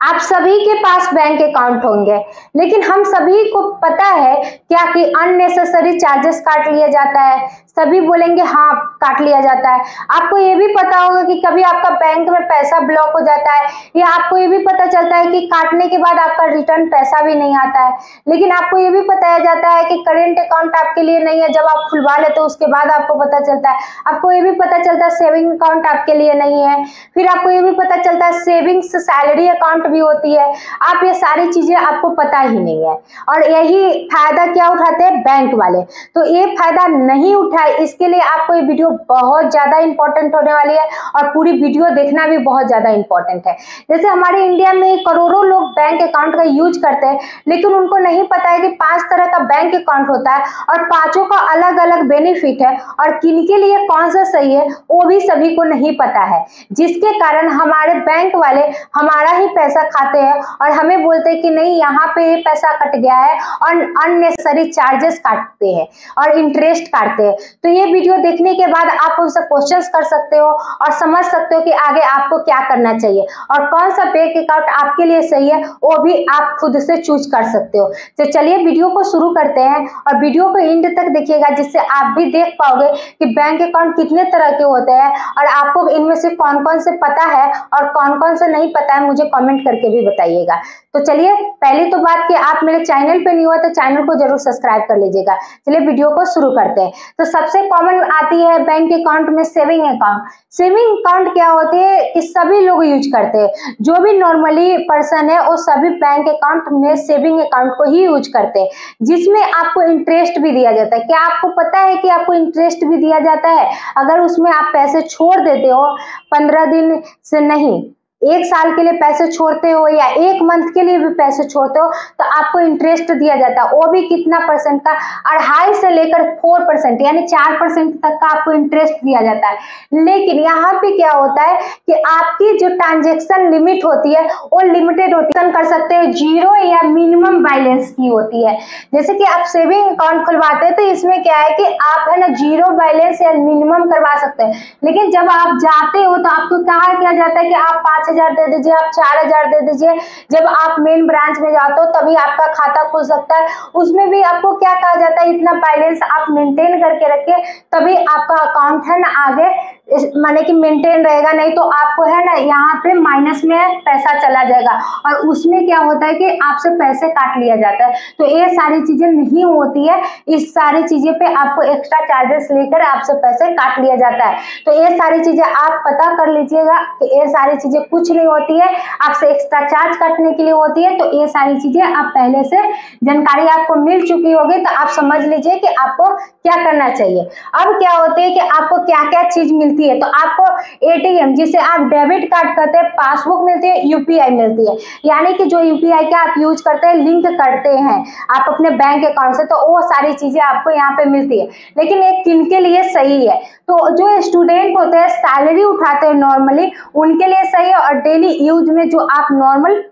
आप सभी के पास बैंक अकाउंट होंगे, लेकिन हम सभी को पता है क्या कि अननेसेसरी चार्जेस काट लिया जाता है। सभी बोलेंगे हाँ काट लिया जाता है। आपको ये भी पता होगा कि कभी आपका बैंक में पैसा ब्लॉक हो जाता है, या आपको ये भी पता चलता है कि काटने के बाद आपका रिटर्न पैसा भी नहीं आता है। लेकिन आपको ये भी बताया जाता है कि करेंट अकाउंट आपके लिए नहीं है, जब आप खुलवा लेते हो उसके बाद आपको पता चलता है। आपको ये भी पता चलता है सेविंग अकाउंट आपके लिए नहीं है। फिर आपको ये भी पता चलता है सेविंग्स सैलरी अकाउंट भी होती है। आप ये सारी चीजें आपको पता ही नहीं है, और यही फायदा क्या उठाते हैं बैंक वाले। तो ये फायदा नहीं उठाए, इसके लिए आपको ये वीडियो बहुत ज्यादा इंपॉर्टेंट होने वाली है, और पूरी वीडियो देखना भी बहुत ज्यादा इंपॉर्टेंट है। जैसे हमारे इंडिया में करोड़ों लोग बैंक अकाउंट का यूज करते हैं, लेकिन उनको नहीं पता है कि 5 तरह का बैंक अकाउंट होता है, और पांचों का अलग अलग बेनिफिट है, और किनके लिए कौन सा सही है वो भी सभी को नहीं पता है। जिसके कारण हमारे बैंक वाले हमारा ही पैसा खाते हैं, और हमें बोलते हैं कि नहीं यहाँ पे ये पैसा कट गया है, और अननेसेसरी चार्जेस काटते हैं और इंटरेस्ट काटते हैं। तो ये वीडियो देखने के बाद आप उनसे क्वेश्चंस कर सकते हो और समझ सकते हो कि आगे आपको क्या करना चाहिए, और कौन सा बैंक अकाउंट आपके लिए सही है वो भी आप खुद से चूज कर सकते हो। तो चलिए वीडियो को शुरू करते हैं, और वीडियो को एंड तक देखिएगा, जिससे आप भी देख पाओगे कि बैंक अकाउंट कितने तरह के होते हैं, और आपको इनमें से कौन कौन से पता है और कौन कौन से नहीं पता है, मुझे कमेंट करके भी बताइएगा। तो चलिए, पहली तो बात कि आप मेरे चैनल पे नहीं हो तो चैनल को जरूर सब्सक्राइब कर लीजिएगा। चलिए वीडियो को शुरू करते हैं। तो सबसे कॉमन आती है बैंक अकाउंट में सेविंग अकाउंट। सेविंग अकाउंट क्या होती है कि सभी लोग यूज करते हैं, जो भी नॉर्मली पर्सन है वो सभी बैंक अकाउंट में सेविंग अकाउंट को ही यूज करते हैं, जिसमें आपको इंटरेस्ट भी दिया जाता है। क्या आपको पता है कि आपको इंटरेस्ट भी दिया जाता है अगर उसमें आप पैसे छोड़ देते हो 15 दिन से नहीं, 1 साल के लिए पैसे छोड़ते हो या 1 मंथ के लिए भी पैसे छोड़ते हो, तो आपको इंटरेस्ट दिया जाता है। वो भी कितना परसेंट का, 2.5 से लेकर 4% यानी 4% तक का आपको इंटरेस्ट दिया जाता है। लेकिन यहाँ पे क्या होता है कि आपकी जो ट्रांजेक्शन लिमिट होती है वो लिमिटेड होती है, कर सकते हो जीरो या मिनिमम बैलेंस की होती है। जैसे कि आप सेविंग अकाउंट खुलवाते हैं तो इसमें क्या है कि आप है ना जीरो बैलेंस या मिनिमम करवा सकते हैं, लेकिन जब आप जाते हो तो आपको कहा क्या जाता है कि आप 5,000 दे दीजिए, आप 4,000 दे दीजिए। जब आप मेन ब्रांच में जाते हो तभी आपका खाता खुल सकता है। उसमें भी आपको क्या कहा जाता है, इतना बैलेंस आप मेंटेन करके रखिए, तभी आपका अकाउंट है ना आगे माने कि मेंटेन रहेगा, नहीं तो आपको है ना यहाँ पे माइनस में पैसा चला जाएगा, और उसमें क्या होता है कि आपसे पैसे काट लिया जाता है। तो ये सारी चीजें नहीं होती है, इस सारी चीजें पे आपको एक्स्ट्रा चार्जेस लेकर आपसे पैसे काट लिया जाता है। तो ये सारी चीजें आप पता कर लीजिएगा कि ये सारी चीजें कुछ नहीं होती है, आपसे एक्स्ट्रा चार्ज काटने के लिए होती है। तो ये सारी चीजें आप पहले से जानकारी आपको मिल चुकी होगी, तो आप समझ लीजिए कि आपको क्या करना चाहिए। अब क्या होती है कि आपको क्या क्या चीज मिलती है, तो आपको एटीएम जिसे आप डेबिट कार्ड कहते हैं, पासबुक मिलती है, यूपीआई मिलती है, यानी कि जो यूपीआई का आप यूज करते हैं, लिंक करते हैं आप अपने बैंक अकाउंट से, तो वो सारी चीजें आपको यहाँ पे मिलती है। लेकिन ये किनके लिए सही है, तो जो स्टूडेंट होते हैं सैलरी उठाते हैं नॉर्मली, उनके लिए सही है, और डेली यूज में जो आप नॉर्मल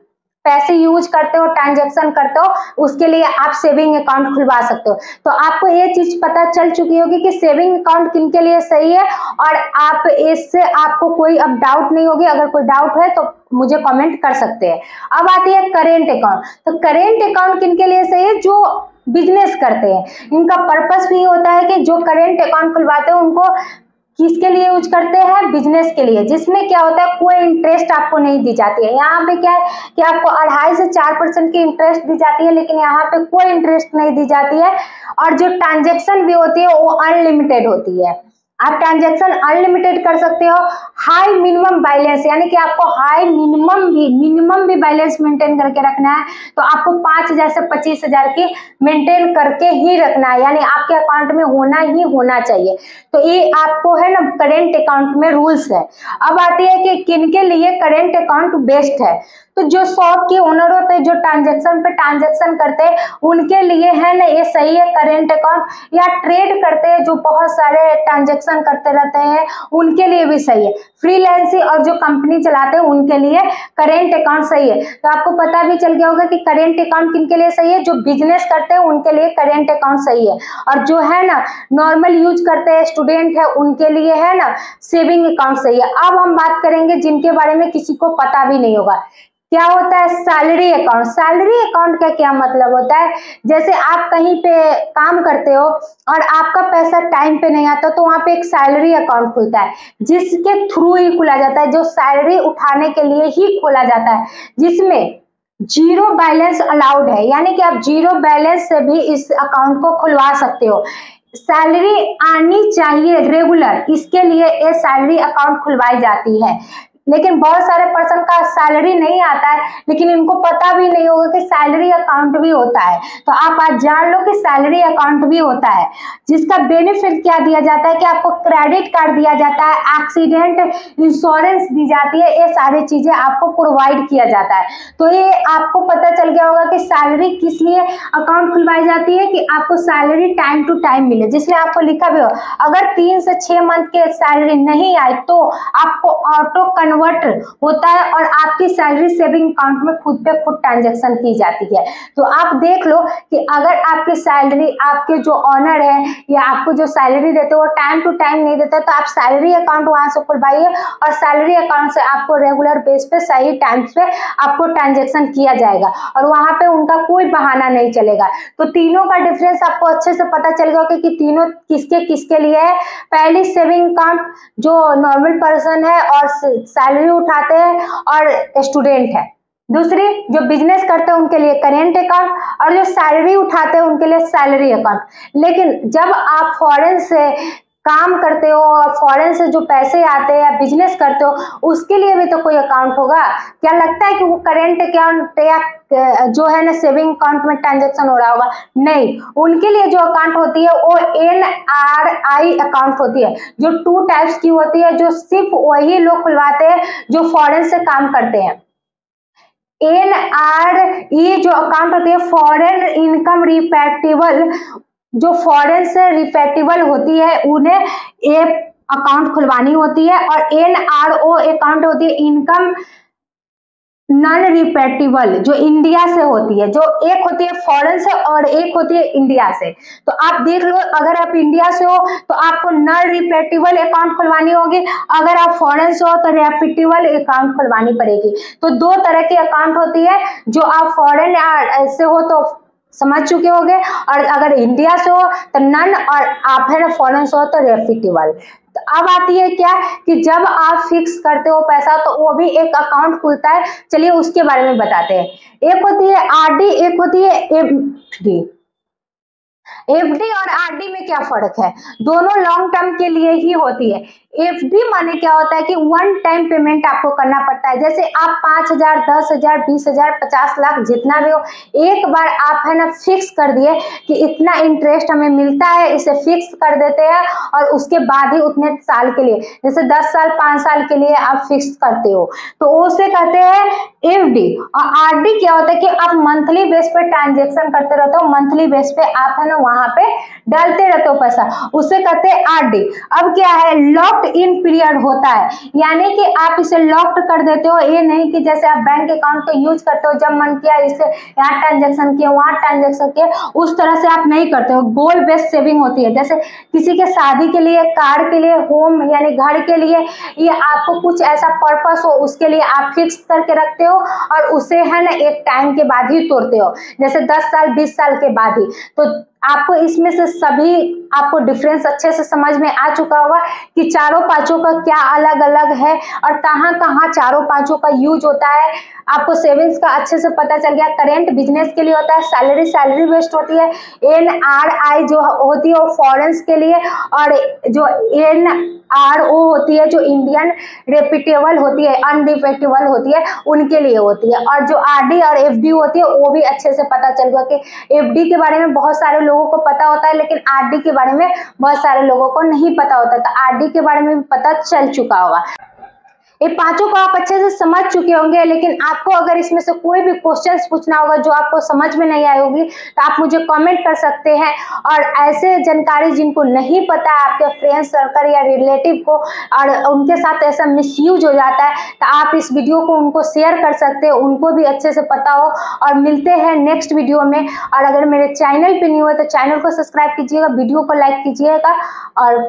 पैसे यूज करते हो, ट्रांजैक्शन करते हो, उसके लिए आप सेविंग अकाउंट खुलवा सकते हो। तो आपको ये चीज पता चल चुकी होगी कि सेविंग अकाउंट किनके लिए सही है, और आप इससे आपको कोई अब डाउट नहीं होगी। अगर कोई डाउट है तो मुझे कमेंट कर सकते हैं। अब आती है करेंट अकाउंट। तो करेंट अकाउंट किनके लिए सही है, जो बिजनेस करते हैं। इनका पर्पस भी होता है कि जो करेंट अकाउंट खुलवाते हैं उनको किसके लिए यूज करते हैं, बिजनेस के लिए, जिसमें क्या होता है कोई इंटरेस्ट आपको नहीं दी जाती है। यहाँ पे क्या है कि आपको 2.5 से 4% की इंटरेस्ट दी जाती है, लेकिन यहाँ पे कोई इंटरेस्ट नहीं दी जाती है, और जो ट्रांजेक्शन भी होती है वो अनलिमिटेड होती है। आप ट्रांजैक्शन अनलिमिटेड कर सकते हो। हाई मिनिमम बैलेंस, यानी कि आपको हाई मिनिमम भी बैलेंस मेंटेन करके रखना है, तो आपको 5,000 से 25,000 की मेंटेन करके ही रखना है, यानी आपके अकाउंट में होना ही होना चाहिए। तो ये आपको है ना करेंट अकाउंट में रूल्स है। अब आती है कि किनके लिए करेंट अकाउंट बेस्ट है। तो जो शॉप के ओनर होते हैं, जो ट्रांजैक्शन पे ट्रांजैक्शन करते हैं, उनके लिए है ना ये सही है करेंट अकाउंट। या ट्रेड करते हैं, जो बहुत सारे ट्रांजैक्शन करते रहते हैं, उनके लिए भी सही है। फ्रीलांसिंग और जो कंपनी चलाते हैं उनके लिए करेंट अकाउंट सही है। तो आपको पता भी चल गया होगा कि करेंट अकाउंट किनके लिए सही है, जो बिजनेस करते हैं उनके लिए करेंट अकाउंट सही है, और जो है ना नॉर्मल यूज करते हैं स्टूडेंट है उनके लिए है ना सेविंग अकाउंट सही है। अब हम बात करेंगे जिनके बारे में किसी को पता भी नहीं होगा। क्या होता है सैलरी अकाउंट। सैलरी अकाउंट का क्या मतलब होता है, जैसे आप कहीं पे काम करते हो और आपका पैसा टाइम पे नहीं आता तो वहां पे एक सैलरी अकाउंट खुलता है, जिसके थ्रू ही खुला जाता है, जो सैलरी उठाने के लिए ही खोला जाता है, जिसमें जीरो बैलेंस अलाउड है, यानी कि आप जीरो बैलेंस से भी इस अकाउंट को खुलवा सकते हो। सैलरी आनी चाहिए रेगुलर, इसके लिए ये सैलरी अकाउंट खुलवाई जाती है। लेकिन बहुत सारे पर्सन का सैलरी नहीं आता है, लेकिन इनको पता भी नहीं होगा कि सैलरी अकाउंट भी होता है। तो आप आज जान लो कि सैलरी अकाउंट भी होता है, जिसका बेनिफिट क्या दिया जाता है कि आपको क्रेडिट कार्ड दिया जाता है, एक्सीडेंट इंश्योरेंस दी जाती है, ये सारी चीजें आपको प्रोवाइड किया जाता है। तो ये आपको पता चल गया होगा कि सैलरी किस लिए अकाउंट खुलवाई जाती है, कि आपको सैलरी टाइम टू टाइम मिले, जिसमें आपको लिखा भी हो अगर 3 से 6 मंथ के सैलरी नहीं आए तो आपको ऑटो कन्वर्ट होता है और आपकी सैलरी सेविंग अकाउंट में खुद पे खुद ट्रांजैक्शन की जाती है। तो आप देख लो कि अगर आपकी सैलरी, आपके जो ऑनर है या आपको जो सैलरी देते हो वो टाइम टू टाइम नहीं देते, तो आप सैलरी अकाउंट वहां से खुलवाइए और सैलरी अकाउंट से आपको रेगुलर बेस पे सही टाइम पे आपको ट्रांजैक्शन किया जाएगा और वहां पे उनका कोई बहाना नहीं चलेगा। तो तीनों का डिफरेंस आपको अच्छे से पता चल गया कि तीनों किसके किसके लिए है। पहली सेविंग अकाउंट जो नॉर्मल पर्सन है और सैलरी उठाते हैं और स्टूडेंट है। दूसरी जो बिजनेस करते हैं उनके लिए करेंट अकाउंट, और जो सैलरी उठाते हैं उनके लिए सैलरी अकाउंट। लेकिन जब आप फॉरेन से काम करते हो और फॉरेन से जो पैसे आते हैं या बिजनेस करते हो, उसके लिए भी तो कोई अकाउंट होगा। क्या लगता है कि वो करेंट अकाउंट या जो है ना सेविंग अकाउंट में ट्रांजैक्शन हो रहा होगा? नहीं, उनके लिए जो अकाउंट होती है वो NRI अकाउंट होती है, जो 2 टाइप्स की होती है, जो सिर्फ वही लोग खुलवाते हैं जो फॉरेन से काम करते हैं। NRE जो अकाउंट होती है फॉरेन इनकम रिपेटिबल, जो फॉरेन से रिपेटिबल होती है उन्हें एक अकाउंट खुलवानी होती है, और NRO अकाउंट होती है इनकम नॉन रिपेटिबल, जो इंडिया से होती है, जो एक होती है फॉरेन से और एक होती है इंडिया से। तो आप देख लो, अगर आप इंडिया से हो तो आपको नॉन रिपेटिबल अकाउंट खुलवानी होगी, अगर आप फॉरेन से हो तो रिपेटिबल अकाउंट खुलवानी पड़ेगी। तो 2 तरह की अकाउंट होती है, जो आप फॉरेन से हो तो समझ चुके होंगे, और अगर इंडिया से हो तो नन, और आप है ना फॉरेन से हो तो रिपेटिबल। तो अब आती है क्या कि जब आप फिक्स करते हो पैसा तो वो भी एक अकाउंट खुलता है। चलिए उसके बारे में बताते हैं। एक होती है RD, एक होती है FD। FD और RD में क्या फर्क है? दोनों लॉन्ग टर्म के लिए ही होती है। FD माने क्या होता है कि 1 टाइम पेमेंट आपको करना पड़ता है। जैसे आप 5,000, 10,000, 20,000, 50 लाख जितना भी हो, एक बार आप है ना फिक्स कर दिए कि इतना इंटरेस्ट हमें मिलता है, इसे फिक्स कर देते हैं, और उसके बाद ही उतने साल के लिए, जैसे 10 साल 5 साल के लिए आप फिक्स करते हो, तो उसे कहते हैं FD। और RD क्या होता है कि आप मंथली बेस पे ट्रांजेक्शन करते रहते हो, मंथली बेस पे आप है ना वहां पे डालते रहते हो पैसा, उसे कहते हैं RD। अब क्या है, लॉक्ड इन पीरियड होता है, यानी कि आप इसे लॉक्ड कर देते हो। ये नहीं कि जैसे आप बैंक अकाउंट को यूज करते हो, जब मन किया इसे यहाँ ट्रांजेक्शन किया वहां ट्रांजेक्शन किया, उस तरह से आप नहीं करते हो। गोल बेस्ड सेविंग होती है, जैसे किसी के शादी के लिए, कार के लिए, होम यानी घर के लिए, ये आपको कुछ ऐसा पर्पस हो उसके लिए आप फिक्स करके रखते हो, और उसे है ना एक टाइम के बाद ही तोड़ते हो, जैसे 10 साल 20 साल के बाद ही। तो आपको इसमें से सभी आपको डिफरेंस अच्छे से समझ में आ चुका होगा कि चारों पांचों का क्या अलग अलग है और कहाँ कहाँ चारों पांचों का यूज होता है। आपको सेविंग्स का अच्छे से पता चल गया। करेंट बिजनेस के लिए होता है, सैलरी बेस्ड होती है। NRI जो होती है वो फॉरेन्स के लिए, और जो NRO होती है जो इंडियन रेपिटेबल होती है, अनरिपेटेबल होती है, उनके लिए होती है। और जो RD और FD होती है वो भी अच्छे से पता चल गया कि FD के बारे में बहुत सारे लोगों को पता होता है, लेकिन RD के बारे में बहुत सारे लोगों को नहीं पता होता। तो RD के बारे में भी पता चल चुका होगा। ये पांचों को आप अच्छे से समझ चुके होंगे, लेकिन आपको अगर इसमें से कोई भी क्वेश्चंस पूछना होगा जो आपको समझ में नहीं आई होगी तो आप मुझे कमेंट कर सकते हैं। और ऐसे जानकारी जिनको नहीं पता आपके फ्रेंड सर्कल या रिलेटिव को, और उनके साथ ऐसा मिसयूज हो जाता है, तो आप इस वीडियो को उनको शेयर कर सकते हैं, उनको भी अच्छे से पता हो। और मिलते हैं नेक्स्ट वीडियो में। और अगर मेरे चैनल पे न्यू है तो चैनल को सब्सक्राइब कीजिएगा, वीडियो को लाइक कीजिएगा, और